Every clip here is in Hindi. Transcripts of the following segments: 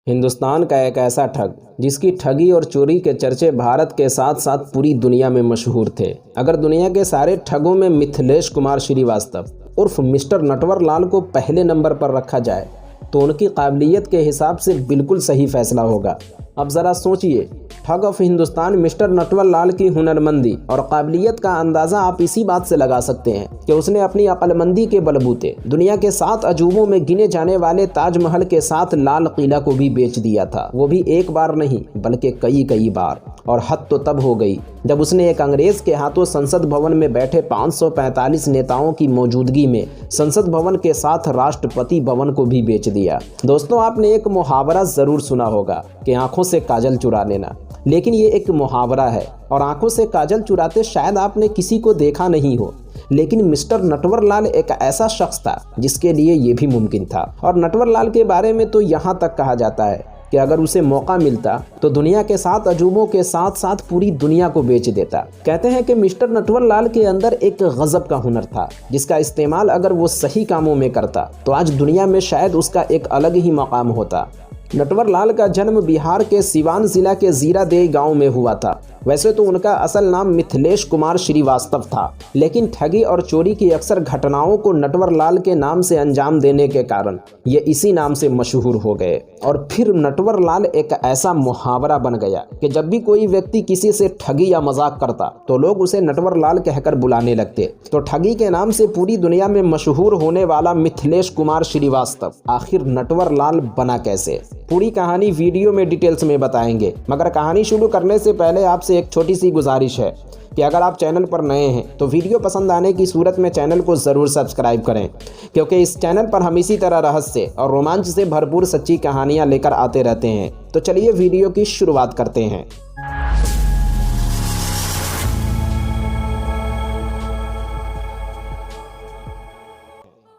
हिंदुस्तान का एक ऐसा ठग जिसकी ठगी और चोरी के चर्चे भारत के साथ साथ पूरी दुनिया में मशहूर थे। अगर दुनिया के सारे ठगों में मिथिलेश कुमार श्रीवास्तव उर्फ मिस्टर नटवर लाल को पहले नंबर पर रखा जाए तो उनकी काबिलियत के हिसाब से बिल्कुल सही फैसला होगा। अब ज़रा सोचिए, ठग ऑफ हिंदुस्तान मिस्टर नटवर लाल की हुनरमंदी और काबिलियत का अंदाज़ा आप इसी बात से लगा सकते हैं कि उसने अपनी अक्लमंदी के बलबूते दुनिया के 7 अजूबों में गिने जाने वाले ताजमहल के साथ लाल किला को भी बेच दिया था। वो भी एक बार नहीं बल्कि कई बार। और हद तो तब हो गई जब उसने एक अंग्रेज के हाथों संसद भवन में बैठे 545 नेताओं की मौजूदगी में संसद भवन के साथ राष्ट्रपति भवन को भी बेच दिया। दोस्तों, आपने एक मुहावरा ज़रूर सुना होगा कि आंखों से काजल चुरा लेना, लेकिन ये एक मुहावरा है और आंखों से काजल चुराते शायद आपने किसी को देखा नहीं हो, लेकिन मिस्टर नटवर लाल एक ऐसा शख्स था जिसके लिए ये भी मुमकिन था। और नटवर लाल के बारे में तो यहाँ तक कहा जाता है कि अगर उसे मौका मिलता तो दुनिया के 7 अजूबों के साथ साथ पूरी दुनिया को बेच देता। कहते हैं कि मिस्टर नटवर लाल के अंदर एक गजब का हुनर था जिसका इस्तेमाल अगर वो सही कामों में करता तो आज दुनिया में शायद उसका एक अलग ही मकाम होता। नटवर लाल का जन्म बिहार के सिवान जिला के जीरादेई गांव में हुआ था। वैसे तो उनका असल नाम मिथिलेश कुमार श्रीवास्तव था, लेकिन ठगी और चोरी की अक्सर घटनाओं को नटवर लाल के नाम से अंजाम देने के कारण ये इसी नाम से मशहूर हो गए। और फिर नटवर लाल एक ऐसा मुहावरा बन गया कि जब भी कोई व्यक्ति किसी से ठगी या मजाक करता तो लोग उसे नटवर लाल कहकर बुलाने लगते। तो ठगी के नाम से पूरी दुनिया में मशहूर होने वाला मिथिलेश कुमार श्रीवास्तव आखिर नटवर लाल बना कैसे, पूरी कहानी वीडियो में डिटेल्स में बताएंगे। मगर कहानी शुरू करने से पहले आपसे एक छोटी सी गुजारिश है कि अगर आप चैनल पर नए हैं तो वीडियो पसंद आने की सूरत में चैनल को ज़रूर सब्सक्राइब करें, क्योंकि इस चैनल पर हम इसी तरह रहस्य और रोमांच से भरपूर सच्ची कहानियां लेकर आते रहते हैं। तो चलिए वीडियो की शुरुआत करते हैं।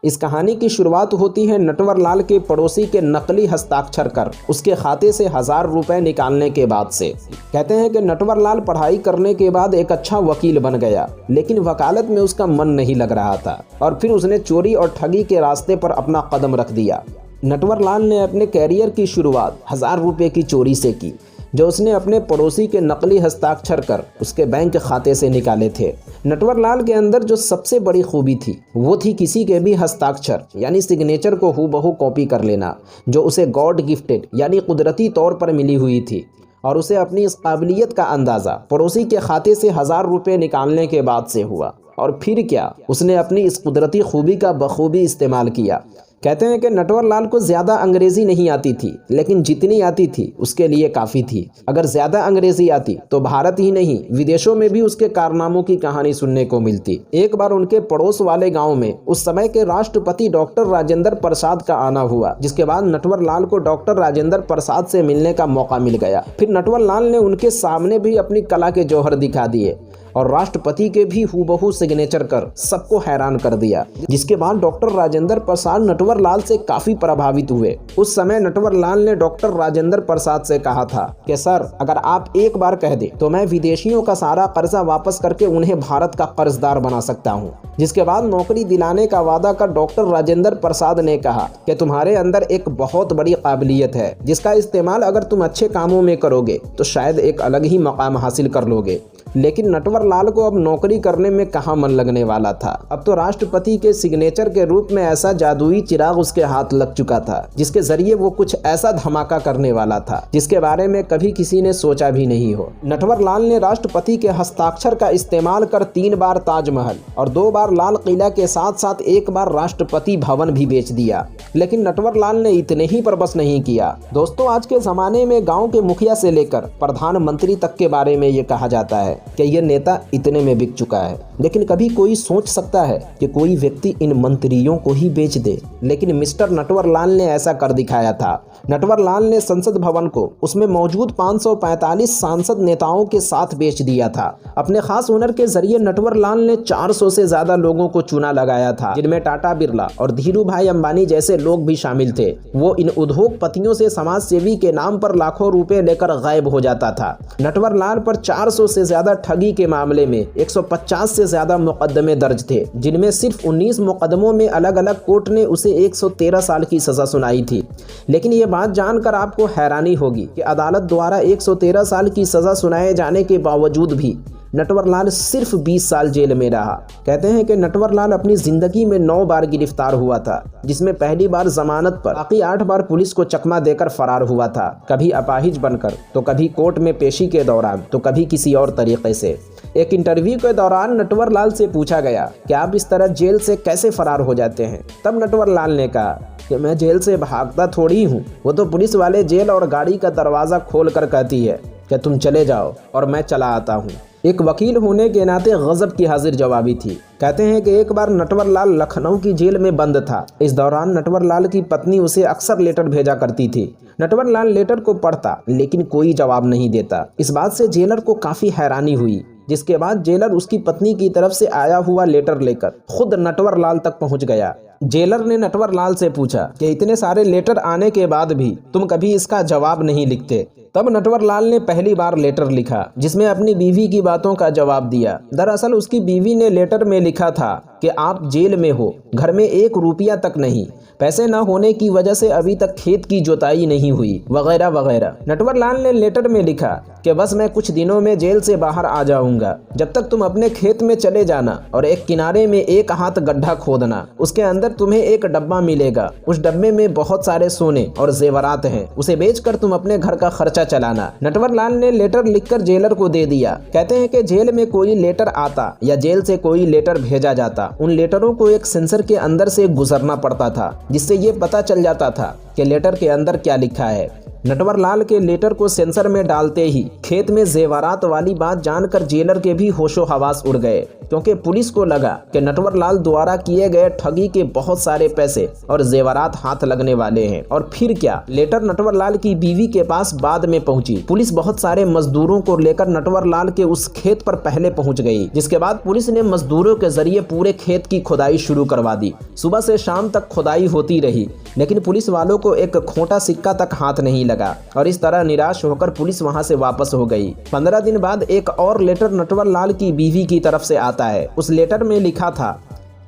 इस कहानी की शुरुआत होती है नटवर लाल के पड़ोसी के नकली हस्ताक्षर कर उसके खाते से 1000 रुपए निकालने के बाद से। कहते हैं कि नटवर लाल पढ़ाई करने के बाद एक अच्छा वकील बन गया, लेकिन वकालत में उसका मन नहीं लग रहा था और फिर उसने चोरी और ठगी के रास्ते पर अपना कदम रख दिया। नटवर लाल ने अपने कैरियर की शुरुआत 1000 रुपये की चोरी से की, जो उसने अपने पड़ोसी के नकली हस्ताक्षर कर उसके बैंक खाते से निकाले थे। नटवर लाल के अंदर जो सबसे बड़ी खूबी थी वो थी किसी के भी हस्ताक्षर यानी सिग्नेचर को हूबहू कॉपी कर लेना, जो उसे गॉड गिफ्टेड यानी कुदरती तौर पर मिली हुई थी। और उसे अपनी इस काबिलियत का अंदाज़ा पड़ोसी के खाते से 1000 रुपये निकालने के बाद से हुआ। और फिर क्या, उसने अपनी इस कुदरती खूबी का बखूबी इस्तेमाल किया। कहते हैं कि नटवर लाल को ज़्यादा अंग्रेज़ी नहीं आती थी, लेकिन जितनी आती थी उसके लिए काफ़ी थी। अगर ज़्यादा अंग्रेज़ी आती तो भारत ही नहीं विदेशों में भी उसके कारनामों की कहानी सुनने को मिलती। एक बार उनके पड़ोस वाले गांव में उस समय के राष्ट्रपति डॉक्टर राजेंद्र प्रसाद का आना हुआ, जिसके बाद नटवर लाल को डॉक्टर राजेंद्र प्रसाद से मिलने का मौका मिल गया। फिर नटवर लाल ने उनके सामने भी अपनी कला के जौहर दिखा दिए और राष्ट्रपति के भी हूबहू सिग्नेचर कर सबको हैरान कर दिया, जिसके बाद डॉक्टर राजेंद्र प्रसाद नटवर लाल से काफी प्रभावित हुए। उस समय नटवर लाल ने डॉक्टर राजेंद्र प्रसाद से कहा था कि सर, अगर आप एक बार कह दे तो मैं विदेशियों का सारा कर्जा वापस करके उन्हें भारत का कर्जदार बना सकता हूँ। जिसके बाद नौकरी दिलाने का वादा कर डॉक्टर राजेंद्र प्रसाद ने कहा कि तुम्हारे अंदर एक बहुत बड़ी काबिलियत है, जिसका इस्तेमाल अगर तुम अच्छे कामों में करोगे तो शायद एक अलग ही मकाम हासिल कर लोगे। लेकिन नटवर लाल को अब नौकरी करने में कहाँ मन लगने वाला था। अब तो राष्ट्रपति के सिग्नेचर के रूप में ऐसा जादुई चिराग उसके हाथ लग चुका था, जिसके जरिए वो कुछ ऐसा धमाका करने वाला था जिसके बारे में कभी किसी ने सोचा भी नहीं हो। नटवर लाल ने राष्ट्रपति के हस्ताक्षर का इस्तेमाल कर 3 बार ताजमहल और 2 बार लाल किला के साथ साथ 1 बार राष्ट्रपति भवन भी बेच दिया। लेकिन नटवर लाल ने इतने ही पर बस नहीं किया। दोस्तों, आज के जमाने में गाँव के मुखिया से लेकर प्रधानमंत्री तक के बारे में ये कहा जाता है कि यह नेता इतने में बिक चुका है। लेकिन कभी कोई सोच सकता है कि कोई व्यक्ति इन मंत्रियों को ही बेच दे, लेकिन मिस्टर नटवर लाल ने ऐसा कर दिखाया था। नटवर लाल ने संसद भवन को उसमें मौजूद 545 सांसद नेताओं के साथ बेच दिया था। अपने खास हुनर के जरिए नटवर लाल ने 400 से ज्यादा लोगों को चुना लगाया था, जिनमें टाटा बिरला और धीरू भाई अंबानी जैसे लोग भी शामिल थे। वो इन उद्योगपतियों से समाज सेवी के नाम पर लाखों रुपए लेकर गायब हो जाता था। नटवर लाल पर 400 से ज्यादा ज्यादा ठगी के मामले में 150 से ज्यादा मुकदमे दर्ज थे, जिनमें सिर्फ 19 मुकदमों में अलग अलग कोर्ट ने उसे 113 साल की सजा सुनाई थी। लेकिन ये बात जानकर आपको हैरानी होगी कि अदालत द्वारा 113 साल की सजा सुनाए जाने के बावजूद भी नटवरलाल सिर्फ 20 साल जेल में रहा। कहते हैं कि नटवरलाल अपनी जिंदगी में 9 बार गिरफ्तार हुआ था, जिसमें पहली बार जमानत पर, बाकी 8 बार पुलिस को चकमा देकर फरार हुआ था, कभी अपाहिज बनकर, तो कभी कोर्ट में पेशी के दौरान, तो कभी किसी और तरीके से। एक इंटरव्यू के दौरान नटवरलाल से पूछा गया कि आप इस तरह जेल से कैसे फरार हो जाते हैं। तब नटवरलाल ने कहा कि मैं जेल से भागता थोड़ी हूँ, वो तो पुलिस वाले जेल और गाड़ी का दरवाज़ा खोल कर कहती है कि तुम चले जाओ और मैं चला आता हूँ। एक वकील होने के नाते गजब की हाजिर जवाबी थी। कहते हैं कि एक बार नटवरलाल लखनऊ की जेल में बंद था। इस दौरान नटवरलाल की पत्नी उसे अक्सर लेटर भेजा करती थी। नटवरलाल लेटर को पढ़ता लेकिन कोई जवाब नहीं देता। इस बात से जेलर को काफ़ी हैरानी हुई, जिसके बाद जेलर उसकी पत्नी की तरफ से आया हुआ लेटर लेकर खुद नटवरलाल तक पहुंच गया। जेलर ने नटवरलाल से पूछा कि इतने सारे लेटर आने के बाद भी तुम कभी इसका जवाब नहीं लिखते। तब नटवरलाल ने पहली बार लेटर लिखा, जिसमें अपनी बीवी की बातों का जवाब दिया। दरअसल उसकी बीवी ने लेटर में लिखा था कि आप जेल में हो, घर में 1 रुपया तक नहीं, पैसे न होने की वजह से अभी तक खेत की जोताई नहीं हुई, वगैरह वगैरह। नटवरलाल ने लेटर में लिखा कि बस मैं कुछ दिनों में जेल से बाहर आ जाऊंगा, जब तक तुम अपने खेत में चले जाना और एक किनारे में 1 हाथ गड्ढा खोदना, उसके अंदर तुम्हें एक डब्बा मिलेगा, उस डब्बे में बहुत सारे सोने और जेवरात हैं, उसे बेचकर तुम अपने घर का खर्चा चलाना। नटवरलाल ने लेटर लिखकर जेलर को दे दिया। कहते हैं कि जेल में कोई लेटर आता या जेल से कोई लेटर भेजा जाता, उन लेटरों को एक सेंसर के अंदर से गुजरना पड़ता था, जिससे ये पता चल जाता था कि लेटर के अंदर क्या लिखा है। नटवरलाल के लेटर को सेंसर में डालते ही खेत में जेवरात वाली बात जानकर जेलर के भी होशो हवास उड़ गए, क्योंकि पुलिस को लगा कि नटवरलाल द्वारा किए गए ठगी के बहुत सारे पैसे और जेवरात हाथ लगने वाले हैं। और फिर क्या, लेटर नटवरलाल की बीवी के पास बाद में पहुंची। पुलिस बहुत सारे मजदूरों को लेकर नटवरलाल के उस खेत पर पहले पहुंच गई, जिसके बाद पुलिस ने मजदूरों के जरिए पूरे खेत की खुदाई शुरू करवा दी। सुबह से शाम तक खुदाई होती रही, लेकिन पुलिस वालों को एक खोटा सिक्का तक हाथ नहीं लगा और इस तरह निराश होकर पुलिस वहां से वापस हो गई। 15 दिन बाद एक और लेटर नटवरलाल की बीवी की तरफ से आता है। उस लेटर में लिखा था,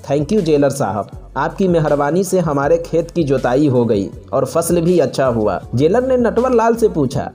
थैंक यू जेलर साहब, आपकी मेहरबानी से हमारे खेत की जोताई हो गई और फसल भी अच्छा हुआ। जेलर ने नटवरलाल से पूछा,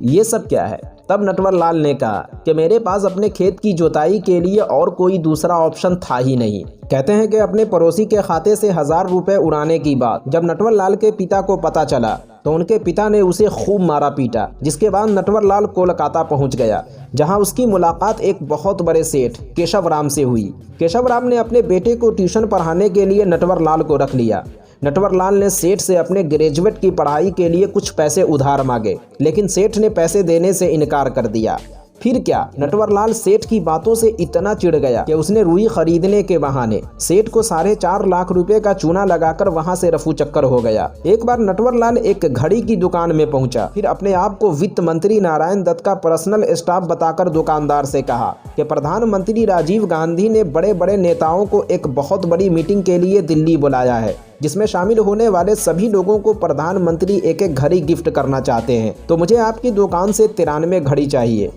ये सब क्या है? तब नटवरलाल ने कहा कि मेरे पास अपने खेत की जोताई के लिए और कोई दूसरा ऑप्शन था ही नहीं। कहते हैं कि अपने पड़ोसी के खाते से 1000 रुपए उड़ाने की बात जब नटवरलाल के पिता को पता चला तो उनके पिता ने उसे खूब मारा पीटा, जिसके बाद नटवरलाल कोलकाता पहुंच गया, जहां उसकी मुलाकात एक बहुत बड़े सेठ केशव राम से हुई। केशव राम ने अपने बेटे को ट्यूशन पढ़ाने के लिए नटवरलाल को रख लिया। नटवरलाल ने सेठ से अपने ग्रेजुएट की पढ़ाई के लिए कुछ पैसे उधार मांगे, लेकिन सेठ ने पैसे देने से इनकार कर दिया। फिर क्या, नटवरलाल सेठ की बातों से इतना चिढ़ गया कि उसने रुई खरीदने के बहाने सेठ को 4.5 लाख रुपए का चूना लगाकर वहां से रफू चक्कर हो गया। एक बार नटवरलाल एक घड़ी की दुकान में पहुंचा, फिर अपने आप को वित्त मंत्री नारायण दत्त का पर्सनल स्टाफ बताकर दुकानदार से कहा कि प्रधानमंत्री राजीव गांधी ने बड़े बड़े नेताओं को एक बहुत बड़ी मीटिंग के लिए दिल्ली बुलाया है, जिसमें शामिल होने वाले सभी लोगों को प्रधानमंत्री एक एक घड़ी गिफ्ट करना चाहते हैं, तो मुझे आपकी दुकान से 93 घड़ी चाहिए।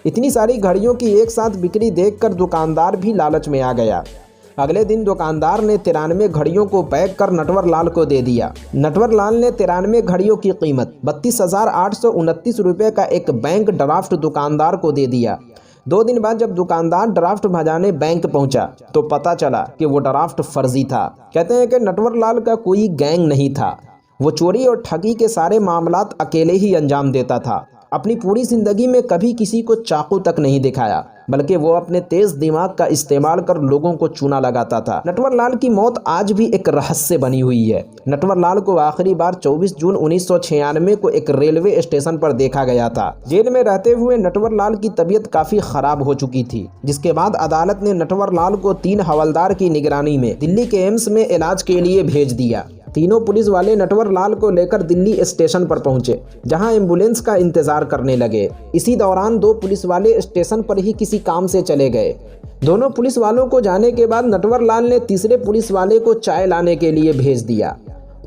इतनी सारी घड़ियों की एक साथ बिक्री देखकर दुकानदार भी लालच में आ गया। अगले दिन दुकानदार ने 93 घड़ियों को पैक कर नटवरलाल को दे दिया। नटवरलाल ने 93 घड़ियों की कीमत 32,829 रुपये का एक बैंक ड्राफ्ट दुकानदार को दे दिया। 2 दिन बाद जब दुकानदार ड्राफ्ट भजाने बैंक पहुंचा तो पता चला कि वो ड्राफ्ट फर्जी था। कहते हैं कि नटवरलाल का कोई गैंग नहीं था, वो चोरी और ठगी के सारे मामलात अकेले ही अंजाम देता था। अपनी पूरी जिंदगी में कभी किसी को चाकू तक नहीं दिखाया, बल्कि वो अपने तेज दिमाग का इस्तेमाल कर लोगों को चूना लगाता था। नटवरलाल की मौत आज भी एक रहस्य बनी हुई है। नटवरलाल को आखिरी बार 24 जून 1996 को एक रेलवे स्टेशन पर देखा गया था। जेल में रहते हुए नटवरलाल की तबीयत काफी खराब हो चुकी थी, जिसके बाद अदालत ने नटवरलाल को 3 हवलदार की निगरानी में दिल्ली के एम्स में इलाज के लिए भेज दिया। तीनों पुलिस वाले नटवरलाल को लेकर दिल्ली स्टेशन पर पहुंचे, जहां एम्बुलेंस का इंतजार करने लगे। इसी दौरान 2 पुलिस वाले स्टेशन पर ही किसी काम से चले गए। दोनों पुलिस वालों को जाने के बाद नटवरलाल ने तीसरे पुलिस वाले को चाय लाने के लिए भेज दिया।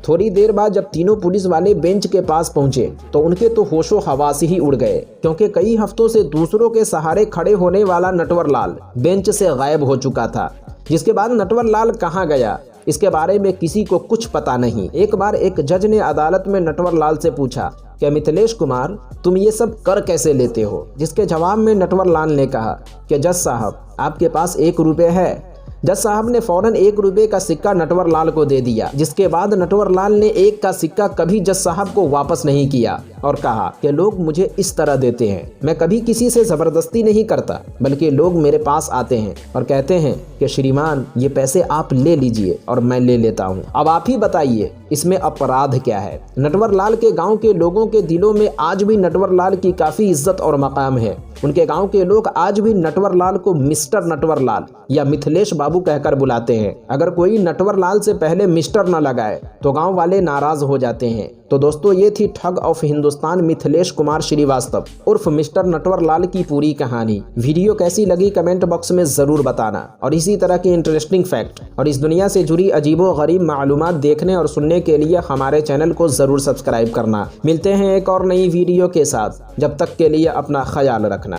थोड़ी देर बाद जब तीनों पुलिस वाले बेंच के पास पहुंचे तो उनके तो होशो हवास ही उड़ गए, क्योंकि कई हफ्तों से दूसरों के सहारे खड़े होने वाला नटवर लाल बेंच से गायब हो चुका था। जिसके बाद नटवर लाल कहाँ गया इसके बारे में किसी को कुछ पता नहीं। एक बार एक जज ने अदालत में नटवर लाल से पूछा कि मिथिलेश कुमार, तुम ये सब कर कैसे लेते हो? जिसके जवाब में नटवर लाल ने कहा कि जज साहब, आपके पास 1 रुपये है। जज साहब ने फौरन 1 रुपये का सिक्का नटवर लाल को दे दिया, जिसके बाद नटवर लाल ने 1 का सिक्का कभी जज साहब को वापस नहीं किया और कहा कि लोग मुझे इस तरह देते हैं, मैं कभी किसी से जबरदस्ती नहीं करता, बल्कि लोग मेरे पास आते हैं और कहते हैं कि श्रीमान ये पैसे आप ले लीजिए और मैं ले लेता हूँ। अब आप ही बताइए इसमें अपराध क्या है? नटवर लाल के गाँव के लोगों के दिलों में आज भी नटवर लाल की काफी इज्जत और मकाम है। उनके गांव के लोग आज भी नटवर लाल को मिस्टर नटवर लाल या मिथिलेश बाबू कहकर बुलाते हैं। अगर कोई नटवर लाल से पहले मिस्टर न लगाए तो गांव वाले नाराज हो जाते हैं। तो दोस्तों, ये थी ठग ऑफ हिंदुस्तान मिथिलेश कुमार श्रीवास्तव उर्फ मिस्टर नटवर लाल की पूरी कहानी। वीडियो कैसी लगी कमेंट बॉक्स में जरूर बताना, और इसी तरह की इंटरेस्टिंग फैक्ट और इस दुनिया से जुड़ी अजीबो गरीब मालूमात देखने और सुनने के लिए हमारे चैनल को जरूर सब्सक्राइब करना। मिलते हैं एक और नई वीडियो के साथ, जब तक के लिए अपना ख्याल रखना।